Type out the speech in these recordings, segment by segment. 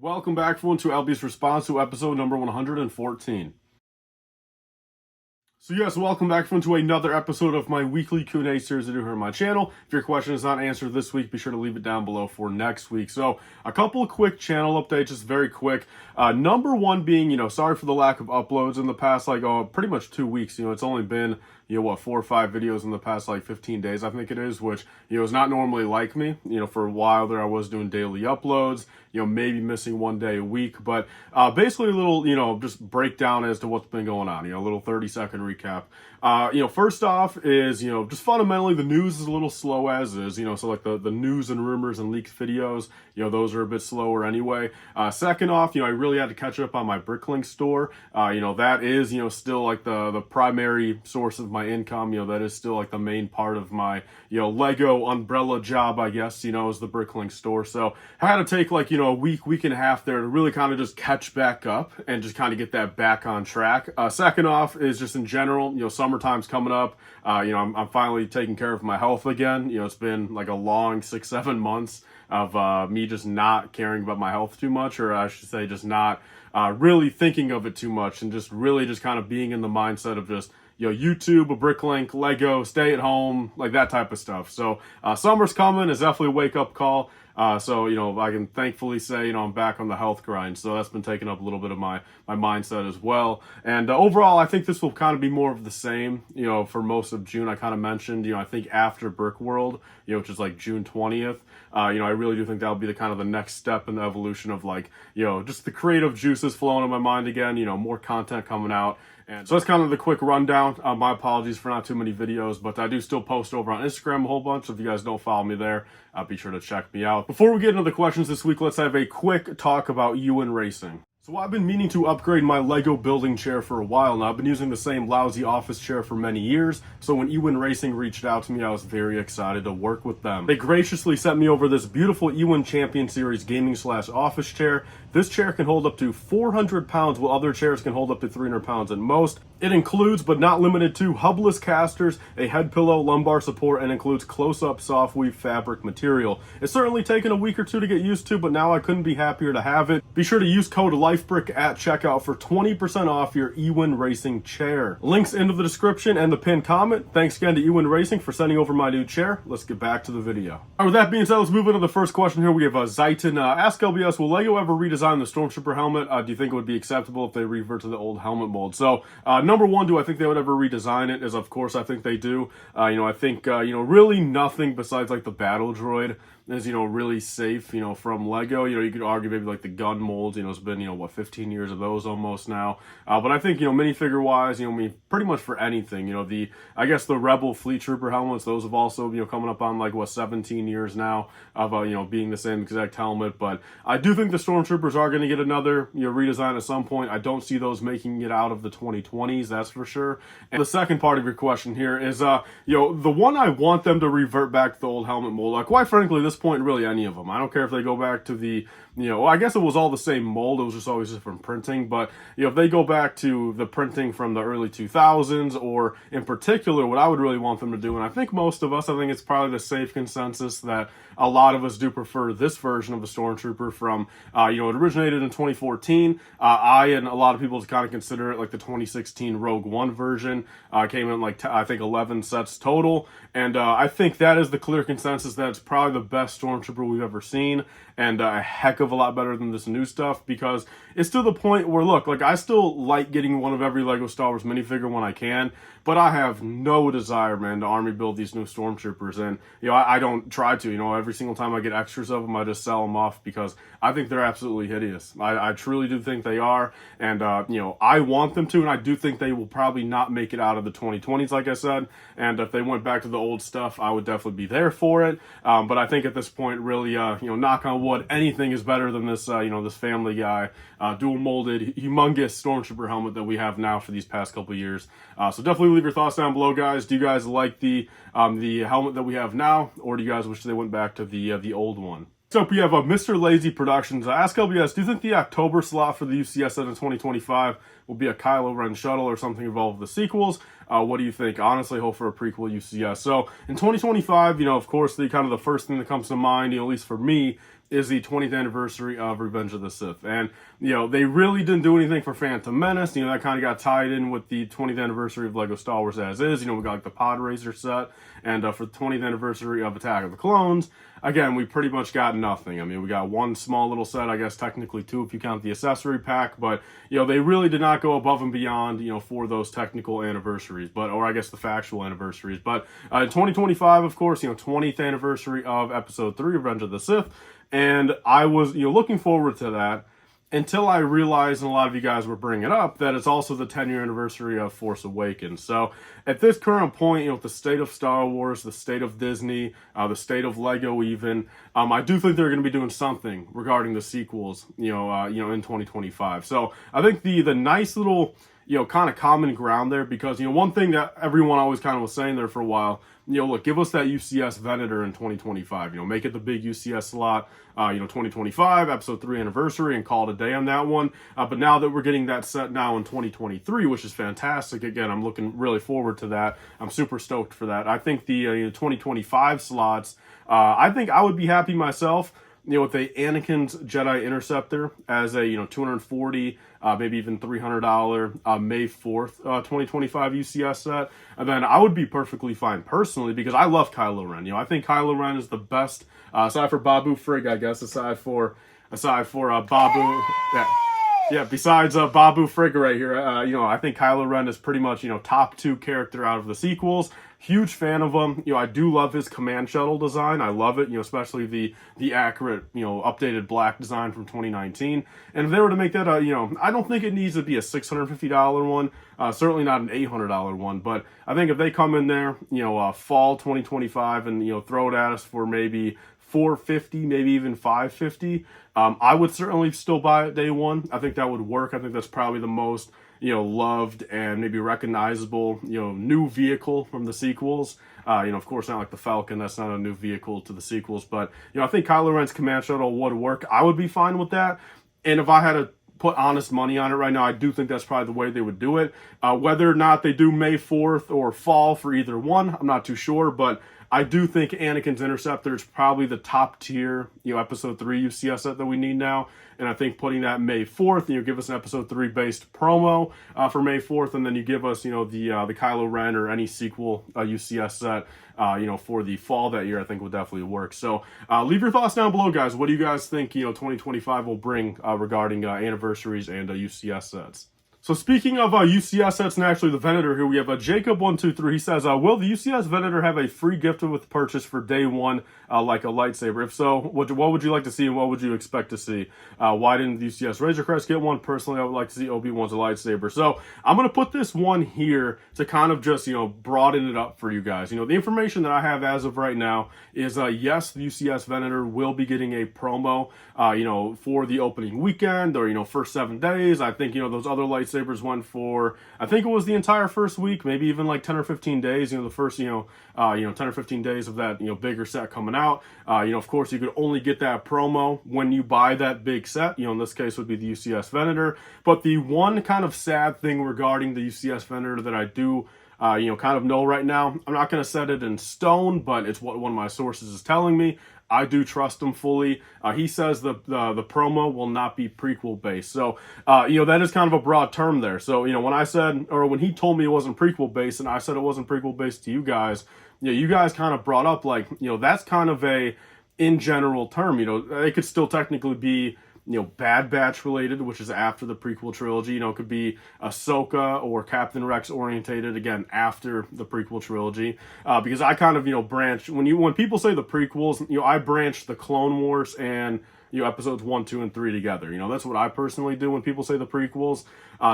Welcome back, everyone, to LBS Responds, to episode number 114. So yes, welcome back, everyone, to another episode of my weekly Q&A series I do here on my channel. If your question is not answered this week, be sure to leave it down below for next week. So a couple of quick channel updates, just very quick. Number one being, sorry for the lack of uploads in the past, pretty much 2 weeks. It's only been, 4 or 5 videos in the past, 15 days, I think it is, which, is not normally like me. For a while there, I was doing daily uploads, maybe missing 1 day a week, but basically a little, just breakdown as to what's been going on, a little 30-second recap. First off is, just fundamentally the news is a little slow as is, so like the news and rumors and leaked videos, those are a bit slower anyway. Second off, I really had to catch up on my Bricklink store. That is, still like the primary source of my income. That is still like the main part of my, Lego umbrella job, I guess, is the Bricklink store. So I had to take like, a week and a half there to really kind of just catch back up and just kind of get that back on track. Second off is just in general, summertime's coming up. I'm finally taking care of my health again. It's been like a long 6-7 months of me just not caring about my health too much, or I should say just not really thinking of it too much, and just really just kind of being in the mindset of just, YouTube, a Bricklink, Lego, stay at home, like that type of stuff. So summer's coming, is definitely a wake-up call. So, I can thankfully say, I'm back on the health grind. So that's been taking up a little bit of my mindset as well. And overall, I think this will kind of be more of the same, for most of June. I kind of mentioned, I think after Brick World, which is like June 20th, I really do think that'll be the kind of the next step in the evolution of like, just the creative juices flowing in my mind again, more content coming out. And so that's kind of the quick rundown. My apologies for not too many videos, but I do still post over on Instagram a whole bunch. So if you guys don't follow me there, be sure to check me out. Before we get into the questions this week, let's have a quick talk about UN Racing. So I've been meaning to upgrade my Lego building chair for a while now. I've been using the same lousy office chair for many years, so when Ewan Racing reached out to me, I was very excited to work with them. They graciously sent me over this beautiful Ewan Champion Series gaming/office chair. This chair can hold up to 400 pounds, while other chairs can hold up to 300 pounds at most. It includes, but not limited to, hubless casters, a head pillow, lumbar support, and includes close-up soft weave fabric material. It's certainly taken a week or two to get used to, but now I couldn't be happier to have it. Be sure to use code LifeBricks at checkout for 20% off your Ewan Racing chair. Links into the description and the pinned comment. Thanks again to Ewan Racing for sending over my new chair. Let's get back to the video. All right, with that being said, let's move into the first question here. We have Zayton. Ask LBS, will Lego ever redesign the Stormtrooper helmet? Do you think it would be acceptable if they revert to the old helmet mold? So, number one, do I think they would ever redesign it? Is, of course, I think they do. I think, really nothing besides like the battle droid is, really safe, from Lego. You could argue maybe like the gun molds, it's been, 15 years of those almost now. But I think, minifigure wise, pretty much for anything, I guess the Rebel Fleet Trooper helmets, those have also, coming up on like, 17 years now of, being the same exact helmet. But I do think the Stormtroopers are going to get another, redesign at some point. I don't see those making it out of the 2020s, that's for sure. And the second part of your question here is, the one I want them to revert back to the old helmet mold, quite frankly, this point, really any of them. I don't care if they go back to the, I guess it was all the same mold, it was just always different printing, but, if they go back to the printing from the early 2000s, or in particular, what I would really want them to do, and I think most of us, I think it's probably the safe consensus that a lot of us do prefer this version of the Stormtrooper from, it originated in 2014. I and a lot of people kind of consider it like the 2016 Rogue One version. Came in like, I think 11 sets total. And I think that is the clear consensus that it's probably the best Stormtrooper we've ever seen, and a heck of a lot better than this new stuff, because it's to the point where, look, like I still like getting one of every LEGO Star Wars minifigure when I can, but I have no desire, man, to army build these new Stormtroopers. And, I don't try to, every single time I get extras of them, I just sell them off because I think they're absolutely hideous. I truly do think they are. And, I want them to, and I do think they will probably not make it out of the 2020s, like I said. And if they went back to the old stuff, I would definitely be there for it. But I think at this point, really, knock on wood, anything is better than this, this Family Guy, dual molded, humongous Stormtrooper helmet that we have now for these past couple years. So definitely leave your thoughts down below, guys. Do you guys like the helmet that we have now, or do you guys wish they went back to the old one? So we have Mr. Lazy Productions. Ask LBS, do you think the October slot for the UCS in 2025 will be a Kylo Ren shuttle or something involved with the sequels? What do you think? Honestly, hope for a prequel UCS. So in 2025, of course, the kind of the first thing that comes to mind, at least for me, is the 20th anniversary of Revenge of the Sith. And, they really didn't do anything for Phantom Menace. That kind of got tied in with the 20th anniversary of LEGO Star Wars as is. We got like the Pod Racer set. And for the 20th anniversary of Attack of the Clones, again, we pretty much got nothing. We got one small little set, I guess technically two if you count the accessory pack. But, they really did not go above and beyond, for those technical anniversaries. Or I guess the factual anniversaries. But in 2025, of course, 20th anniversary of Episode 3, Revenge of the Sith. And I was, looking forward to that until I realized, and a lot of you guys were bringing it up, that it's also the 10-year anniversary of Force Awakens. So at this current point, with the state of Star Wars, the state of Disney, the state of LEGO even, I do think they're going to be doing something regarding the sequels, in 2025. So I think the nice little, kind of common ground there, because, one thing that everyone always kind of was saying there for a while, look, give us that UCS Venator in 2025, make it the big UCS slot, 2025, episode 3 anniversary, and call it a day on that one. But now that we're getting that set now in 2023, which is fantastic, again, I'm looking really forward to that. I'm super stoked for that. I think the 2025 slots, I think I would be happy myself, with a Anakin's Jedi Interceptor as a, $240, maybe even $300 May 4th, 2025 UCS set. And then I would be perfectly fine personally, because I love Kylo Ren. I think Kylo Ren is the best, aside for Babu Frig, I guess, aside for Babu. Yeah, besides Babu Frick right here, I think Kylo Ren is pretty much, top 2 character out of the sequels. Huge fan of him. I do love his command shuttle design. I love it, especially the accurate, updated black design from 2019. And if they were to make that, I don't think it needs to be a $650 one. Certainly not an $800 one. But I think if they come in there, fall 2025 and, throw it at us for maybe $450, maybe even $550, I would certainly still buy it day one. I think that would work. I think that's probably the most, loved and maybe recognizable, new vehicle from the sequels. Of course, not like the Falcon. That's not a new vehicle to the sequels. But, I think Kylo Ren's command shuttle would work. I would be fine with that. And if I had to put honest money on it right now, I do think that's probably the way they would do it. Whether or not they do May 4th or fall for either one, I'm not too sure. But I do think Anakin's Interceptor is probably the top tier, episode 3 UCS set that we need now. And I think putting that May 4th, give us an episode 3 based promo for May 4th, and then you give us, the Kylo Ren or any sequel UCS set, for the fall that year, I think would definitely work. So leave your thoughts down below, guys. What do you guys think, 2025 will bring regarding anniversaries and UCS sets? So speaking of UCS sets and actually the Venator here, we have Jacob123. He says, will the UCS Venator have a free gift with purchase for day one, like a lightsaber? If so, what would you like to see and what would you expect to see? Why didn't the UCS Razor Crest get one? Personally, I would like to see Obi-Wan's a lightsaber. So I'm going to put this one here to kind of just, broaden it up for you guys. The information that I have as of right now is, yes, the UCS Venator will be getting a promo, for the opening weekend or, first 7 days. I think, those other lightsabers went for, I think it was the entire first week, maybe even like 10 or 15 days, the first, 10 or 15 days of that, bigger set coming out. Of course, you could only get that promo when you buy that big set, in this case would be the UCS Venator. But the one kind of sad thing regarding the UCS Venator that I do, kind of know right now, I'm not going to set it in stone, but it's what one of my sources is telling me. I do trust him fully. He says the promo will not be prequel based. So, that is kind of a broad term there. So, when I said, or when he told me it wasn't prequel based and I said it wasn't prequel based to you guys, you guys kind of brought up like, that's kind of a in general term, it could still technically be, Bad Batch related, which is after the prequel trilogy. It could be Ahsoka or Captain Rex orientated, again, after the prequel trilogy. Because I kind of, branch, when people say the prequels, I branch the Clone Wars and, episodes 1, 2, and 3 together. That's what I personally do when people say the prequels.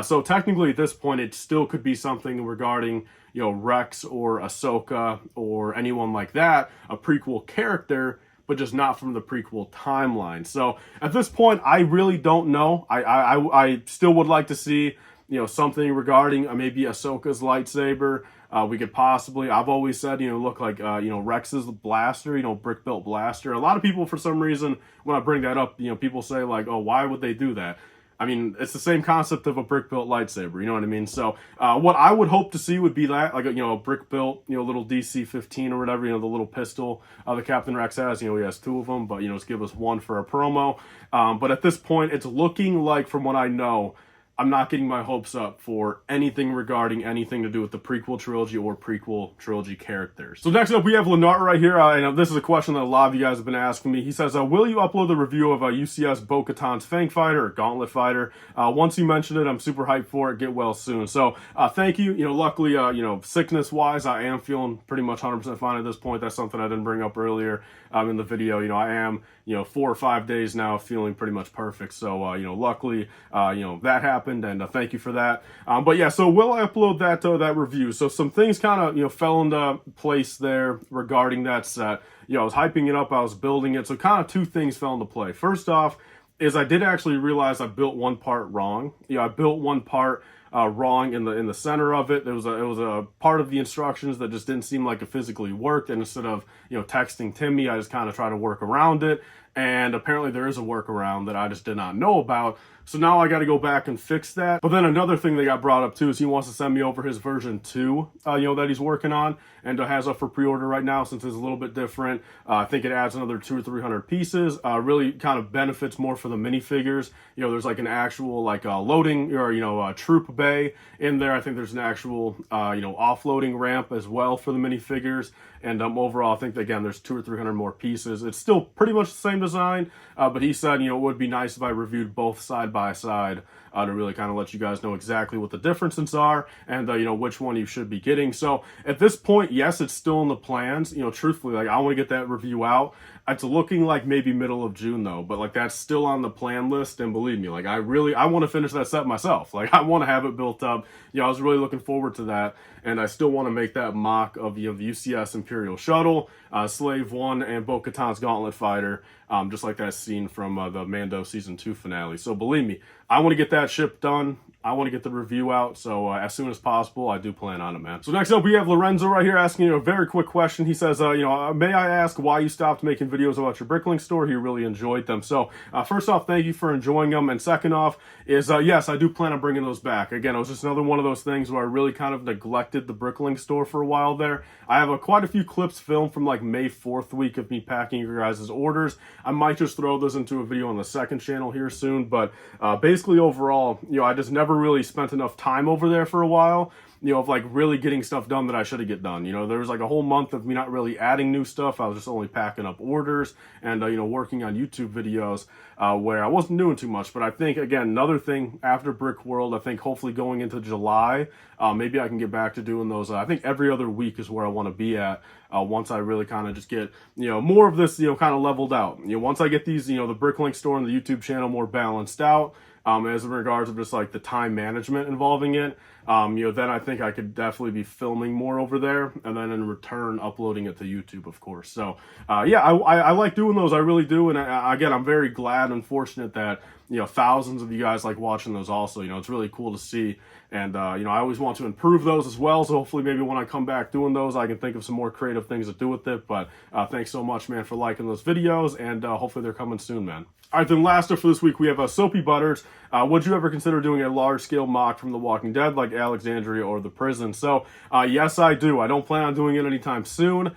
So technically at this point, it still could be something regarding, Rex or Ahsoka or anyone like that, a prequel character, but just not from the prequel timeline. So at this point, I really don't know. I still would like to see, something regarding maybe Ahsoka's lightsaber. We could possibly, I've always said, look like, Rex's blaster, brick-built blaster. A lot of people, for some reason, when I bring that up, people say like, oh, why would they do that? I mean, it's the same concept of a brick built lightsaber, you know what I mean? So what I would hope to see would be that, like, a brick built, little DC-15 or whatever, the little pistol that Captain Rex has. He has two of them, but let's give us one for a promo. But at this point, it's looking like, from what I know, I'm not getting my hopes up for anything regarding anything to do with the prequel trilogy or prequel trilogy characters. So next up, we have Lenart right here. And this is a question that a lot of you guys have been asking me. He says, will you upload the review of UCS Bo-Katan's Fang Fighter or Gauntlet Fighter? Once you mention it, I'm super hyped for it. Get well soon. So thank you. Luckily, sickness-wise, I am feeling pretty much 100% fine at this point. That's something I didn't bring up earlier in the video. I am 4 or 5 days now feeling pretty much perfect. So luckily that happened, and thank you for that. But yeah, so will I upload that review? So some things kind of fell into place there regarding that set. I was hyping it up, I was building it, so kind of two things fell into play. First off is I did actually realize I built one part wrong. I built one part wrong in the center of it. It was a part of the instructions that just didn't seem like it physically worked, and instead of texting Timmy, I just kind of tried to work around it. And apparently there is a workaround that I just did not know about. So now I got to go back and fix that. But then another thing that got brought up too is he wants to send me over his version 2, that he's working on, and has up for pre-order right now since it's a little bit different. I think it adds another 200 or 300 pieces. Really kind of benefits more for the minifigures. There's like an actual loading or troop bay in there. I think there's an actual offloading ramp as well for the minifigures. And overall, I think again there's 200 or 300 more pieces. It's still pretty much the same design, but he said it would be nice if I reviewed both side by side to really kind of let you guys know exactly what the differences are and which one you should be getting. So at this point, yes, it's still in the plans. Truthfully, I want to get that review out. It's looking like maybe middle of June though, but that's still on the plan list. And believe me, I want to finish that set myself. I want to have it built up. I was really looking forward to that, and I still want to make that mock of the UCS Imperial Shuttle, Slave 1, and Bo-Katan's Gauntlet Fighter, just like that scene from the Mando Season 2 finale. So believe me, I want to get that ship done. I want to get the review out, so as soon as possible, I do plan on it, man. So next up, we have Lorenzo right here asking a very quick question. He says, may I ask why you stopped making videos about your Bricklink store? He really enjoyed them. So first off, thank you for enjoying them. And second off is, yes, I do plan on bringing those back. Again, it was just another one of those things where I really kind of neglected the Bricklink store for a while there. I have quite a few clips filmed from May 4th week of me packing your guys' orders. I might just throw those into a video on the second channel here soon. But basically overall, I just never really spent enough time over there for a while, of really getting stuff done that I should have get done. There was a whole month of me not really adding new stuff. I was just only packing up orders and, working on YouTube videos where I wasn't doing too much. But I think, again, another thing after Brick World, I think hopefully going into July, maybe I can get back to doing those. I think every other week is where I want to be at once I really kind of just get, more of this, kind of leveled out. Once I get these, the Bricklink store and the YouTube channel more balanced out, as in regards of just the time management involving it, then I think I could definitely be filming more over there, and then in return uploading it to YouTube, of course. So yeah, I like doing those, I really do. And again, I'm very glad and fortunate that thousands of you guys like watching those also. It's really cool to see. And I always want to improve those as well, so hopefully maybe when I come back doing those, I can think of some more creative things to do with it. But thanks so much, man, for liking those videos, and hopefully they're coming soon, man. All right, then last up for this week, we have Soapy Butters. Would you ever consider doing a large-scale mock from The Walking Dead, like Alexandria or the prison? So, yes, I do. I don't plan on doing it anytime soon.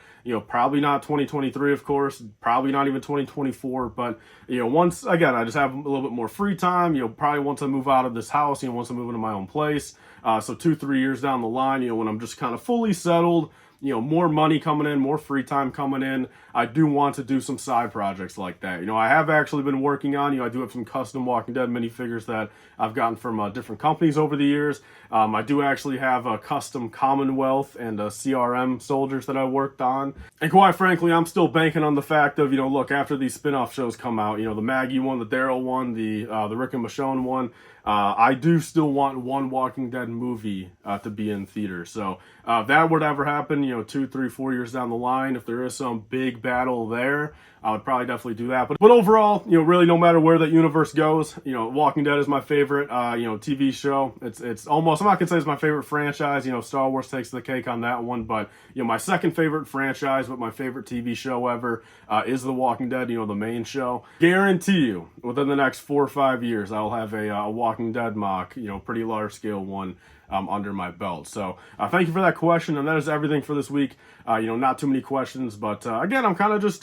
Probably not 2023, of course. Probably not even 2024. But, once, again, I just have a little bit more free time. Probably once I move out of this house, once I move into my own place. So 2-3 years down the line, when I'm just kind of fully settled, more money coming in, more free time coming in, I do want to do some side projects like that. I have actually been working on, I do have some custom Walking Dead minifigures that I've gotten from different companies over the years. I do actually have a custom Commonwealth and CRM soldiers that I worked on. And quite frankly, I'm still banking on the fact of, look, after these spin-off shows come out, the Maggie one, the Daryl one, the Rick and Michonne one, I do still want one Walking Dead movie to be in theaters. So if that would ever happen, 2, 3, 4 years down the line, if there is some big battle there, I would probably definitely do that. But overall, you know, really no matter where that universe goes, you know, Walking Dead is my favorite, you know, TV show. It's almost, I'm not gonna say it's my favorite franchise. You know, Star Wars takes the cake on that one, but you know, my second favorite franchise, but my favorite TV show ever is The Walking Dead. You know, the main show. Guarantee you, within the next 4 or 5 years, I'll have a Walking Dead mock. You know, pretty large scale one. Under my belt. So thank you for that question, and that is everything for this week. You know, not too many questions, but again, I'm kind of just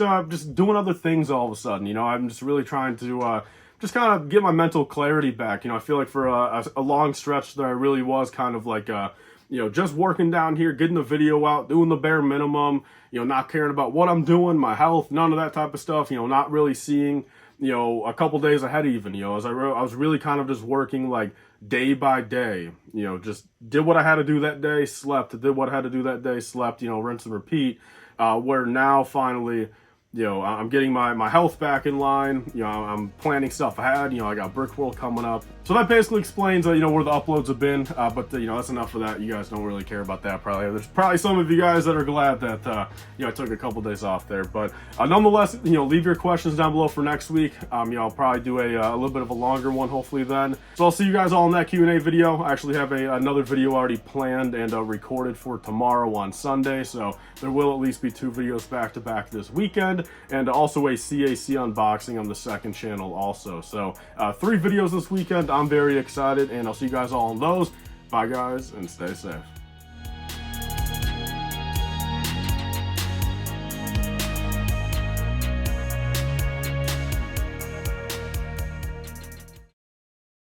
doing other things all of a sudden. You know, I'm just really trying to just kind of get my mental clarity back. You know, I feel like for a long stretch there, I really was kind of like you know, just working down here, getting the video out, doing the bare minimum. You know, not caring about what I'm doing, my health, none of that type of stuff. You know, not really seeing, you know, a couple days ahead even. You know, as I was really kind of just working like day by day, you know, just did what I had to do that day, slept, did what I had to do that day, slept, you know, rinse and repeat, where now finally, you know, I'm getting my health back in line. You know, I'm planning stuff ahead. You know, I got Brick World coming up. So that basically explains, you know, where the uploads have been. But, you know, that's enough for that. You guys don't really care about that probably. There's probably some of you guys that are glad that, you know, I took a couple days off there. But nonetheless, you know, leave your questions down below for next week. You know, I'll probably do a little bit of a longer one, hopefully then. So I'll see you guys all in that Q&A video. I actually have another video already planned and recorded for tomorrow on Sunday. So there will at least be 2 videos back to back this weekend. And also a CAC unboxing on the second channel also. So 3 videos this weekend. I'm very excited, and I'll see you guys all on those. Bye guys, and stay safe.